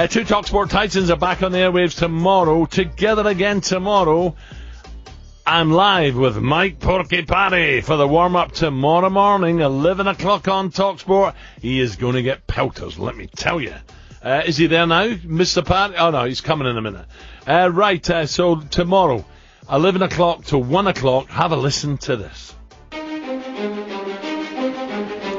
Two talkSPORT Titans are back on the airwaves tomorrow. Together again tomorrow. I'm live with Mike Porky Parry for the warm-up tomorrow morning, 11 o'clock on talkSPORT. He is going to get pelters, let me tell you. Is he there now, Mr. Parry? Oh, no, he's coming in a minute. So tomorrow, 11 o'clock to 1 o'clock, have a listen to this.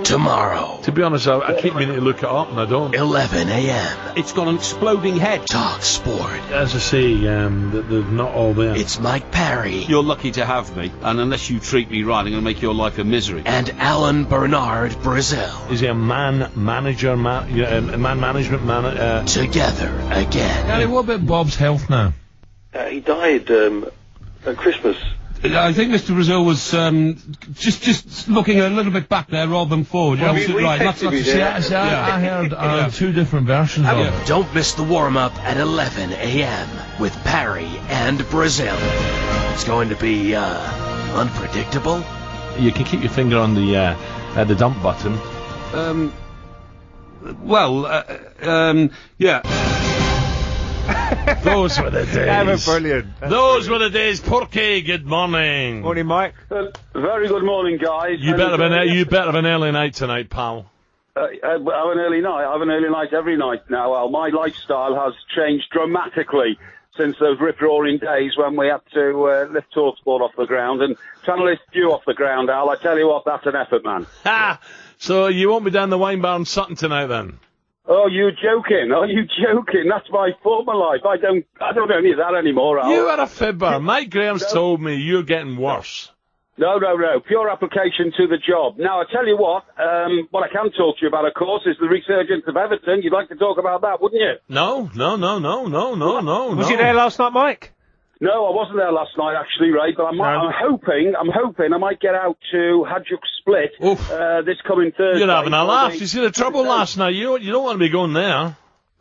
Tomorrow. To be honest, I keep meaning to look it up and I don't. 11 a.m. It's got an exploding head. talkSPORT. As I say, they're not all there. It's Mike Parry. You're lucky to have me, and unless you treat me right, I'm going to make your life a misery. And Alan Bernard Brazil. Is he a man management man? Together again. Gary, what about Bob's health now? He died at Christmas. I think Mr. Brazil was just looking a little bit back there rather than forward. Well, right. That's I heard two different versions of it. Don't miss the warm-up at 11 a.m. with Parry and Brazil. It's going to be unpredictable. You can keep your finger on the dump button. Yeah. Those were the days. They were brilliant. Those were the days. Porky, good morning. Morning, Mike. Very good morning, guys. You better have an early night tonight, pal. I have an early night. I have an early night every night now, Al. My lifestyle has changed dramatically since those rip-roaring days when we had to lift talkSPORT off the ground. And trying to lift you off the ground, Al, I tell you what, that's an effort, man. Ha! So you won't be down the wine bar in Sutton tonight, then? Oh, you're joking. Are you joking? That's my former life. I don't do any of that anymore, Al. You are a fibber. Mike Graham's told me you're getting worse. No. Pure application to the job. Now, I tell you what I can talk to you about, of course, is the resurgence of Everton. You'd like to talk about that, wouldn't you? No. Was you there last night, Mike? No, I wasn't there last night, actually, Ray, but I'm hoping I might get out to Hajduk Split this coming Thursday. You're having a laugh. You see the trouble last night. You don't want to be going there.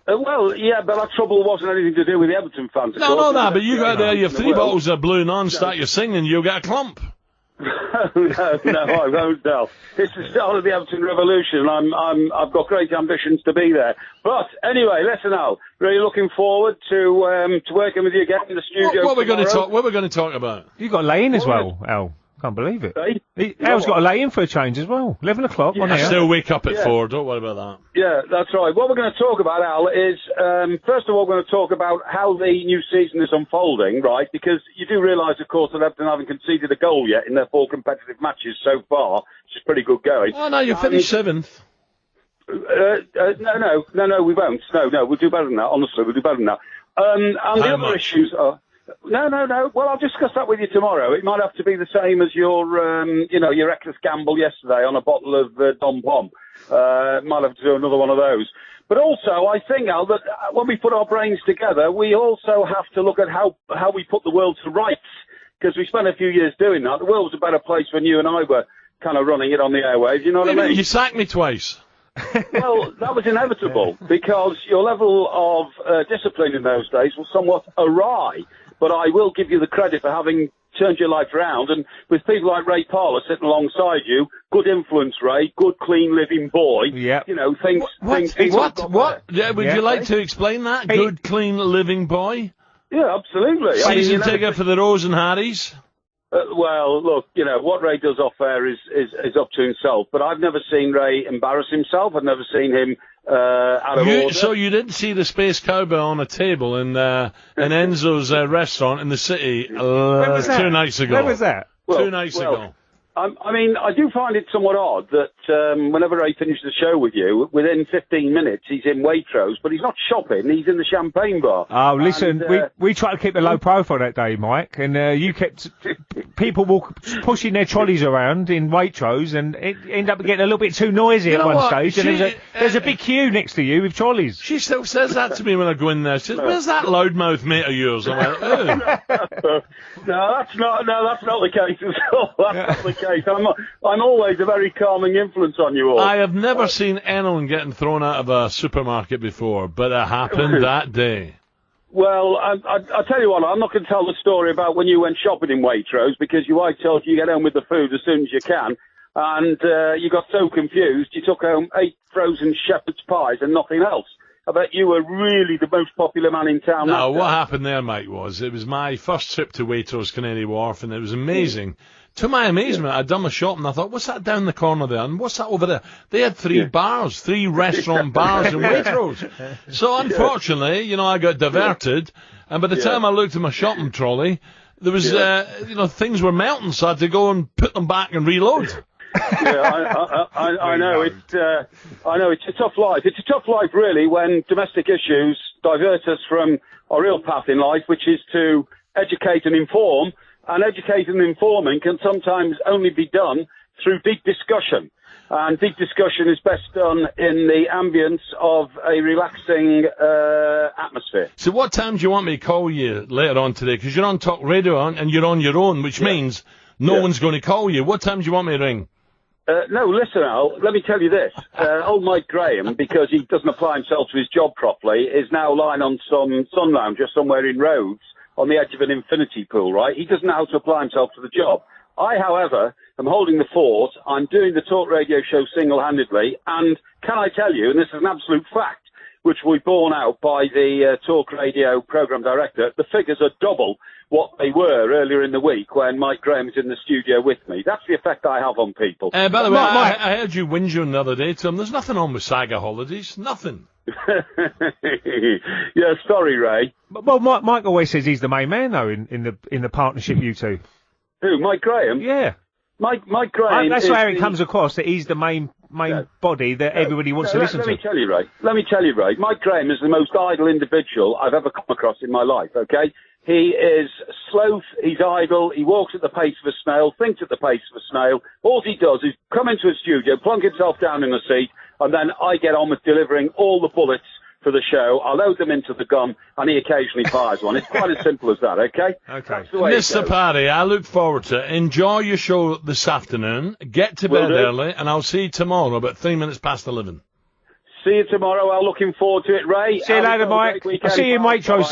Well, yeah, but that trouble wasn't anything to do with the Everton fans. No, but you go there, you have 3 bottles of Blue Non, start your singing, you'll get a clump. no, I won't tell. It's the start of the Everton revolution. I've got great ambitions to be there. But anyway, listen, Al. Really looking forward to working with you again in the studio. What we're going to talk about? You got a lay-in as well, Al. Can't believe it. Al's got a lay-in for a change as well. 11 o'clock on I air. still wake up at 4. Don't worry about that. Yeah, that's right. What we're going to talk about, Al, is first of all, we're going to talk about how the new season is unfolding, right? Because you do realise, of course, that Everton haven't conceded a goal yet in their 4 competitive matches so far, which is pretty good going. Oh, no, you finished 7th. No, we won't. No, we'll do better than that. Honestly, we'll do better than that. And the other issues are... No. Well, I'll discuss that with you tomorrow. It might have to be the same as your reckless gamble yesterday on a bottle of Dom Pom. Might have to do another one of those. But also, I think, Al, that when we put our brains together, we also have to look at how we put the world to rights. Because we spent a few years doing that. The world was a better place when you and I were kind of running it on the airwaves. You know what I mean? You sacked me twice. Well, that was inevitable because your level of discipline in those days was somewhat awry. But I will give you the credit for having turned your life around. And with people like Ray Parlour sitting alongside you, good influence, Ray, good, clean living boy. Yeah. You know, things. What? Yeah, would you like to explain that? Good, clean living boy? Yeah, absolutely. Season ticket for the Rose and Harry's? Well, look, what Ray does off air is up to himself. But I've never seen Ray embarrass himself. I've never seen him out of order. So you didn't see the Space Cowbell on a table in Enzo's restaurant in the city 2 nights ago? Where was that? 2 nights ago. I mean, I do find it somewhat odd that whenever Ray finishes the show with you, within 15 minutes he's in Waitrose, but he's not shopping, he's in the champagne bar. Oh, listen, we tried to keep a low profile that day, Mike, and you kept people pushing their trolleys around in Waitrose, and it ended up getting a little bit too noisy at one stage, and there's a big queue next to you with trolleys. She still says that to me when I go in there. She says, "Where's that loudmouth mate of yours?" I'm like, "Oh." No, that's not the case at all. That's not the case. I'm always a very calming influence on you all. I have never seen anyone getting thrown out of a supermarket before, but it happened that day. Well, I tell you what, I'm not going to tell the story about when you went shopping in Waitrose because your wife told you get home with the food as soon as you can, and you got so confused you took home 8 frozen shepherd's pies and nothing else. I bet you were really the most popular man in town. No, what happened there, Mike, was it was my first trip to Waitrose, Canary Wharf, and it was amazing. To my amazement, I'd done my shopping, I thought, what's that down the corner there? And what's that over there? They had three restaurant bars in Waitrose. So unfortunately, you know, I got diverted, and by the time I looked at my shopping trolley, there was, you know, things were melting, so I had to go and put them back and reload. I know. I know it's a tough life. It's a tough life, really, when domestic issues divert us from our real path in life, which is to educate and inform. And educating and informing can sometimes only be done through deep discussion. And deep discussion is best done in the ambience of a relaxing atmosphere. So what time do you want me to call you later on today? Because you're on Talk Radio and you're on your own, which means no one's going to call you. What time do you want me to ring? No, listen, Al, let me tell you this. Old Mike Graham, because he doesn't apply himself to his job properly, is now lying on some sun lounger somewhere in Rhodes on the edge of an infinity pool, right? He doesn't know how to apply himself to the job. I, however, am holding the fort. I'm doing the talk radio show single-handedly. And can I tell you, and this is an absolute fact, which will be borne out by the talk radio programme director, the figures are double what they were earlier in the week when Mike Graham was in the studio with me. That's the effect I have on people. By the way, I heard you whinging the other day, Tom. There's nothing on with Saga holidays. Nothing. Yeah, sorry, Ray. Well, Mike always says he's the main man, though, in the partnership, you two. Who, Mike Graham? Yeah. Mike Graham. That's where it comes across, that he's the main body that everybody wants to listen to. Let me tell you, Ray. Mike Graham is the most idle individual I've ever come across in my life, okay? He is slow, he's idle, he walks at the pace of a snail, thinks at the pace of a snail. All he does is come into a studio, plunk himself down in a seat, and then I get on with delivering all the bullets for the show. I load them into the gun, and he occasionally fires one. It's quite as simple as that, okay? Okay. Mr. Parry, I look forward to it. Enjoy your show this afternoon. Get to bed early, and I'll see you tomorrow about 3 minutes past 11. See you tomorrow. I'm looking forward to it, Ray. See you later, Mike. I'll see you in Waitrose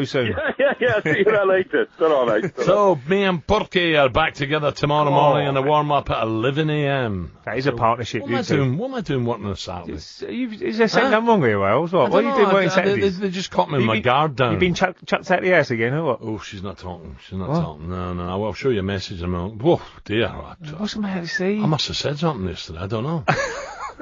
soon. Yeah, see you there later. Ta-ra, mate. So, me and Porky are back together tomorrow morning in a warm-up at 11 a.m. That is a partnership, What am I doing working on a Saturday? Is there something wrong with you, Wells? What are you doing working Saturdays? They just caught me with my guard down. You've been chucked out the house again, or what? Oh, she's not talking. Talking. No. I'll show you a message in a moment. Whoa, dear. What's the matter, see? I must have said something yesterday. I don't know.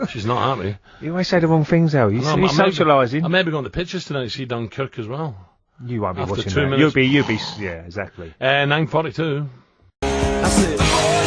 She's not happy. You always say the wrong things, Al. You're socialising. I may be going to pictures tonight to see Dunkirk as well. You won't be After watching 2 that. minutes. You'll be, yeah, exactly. 9:42. That's it.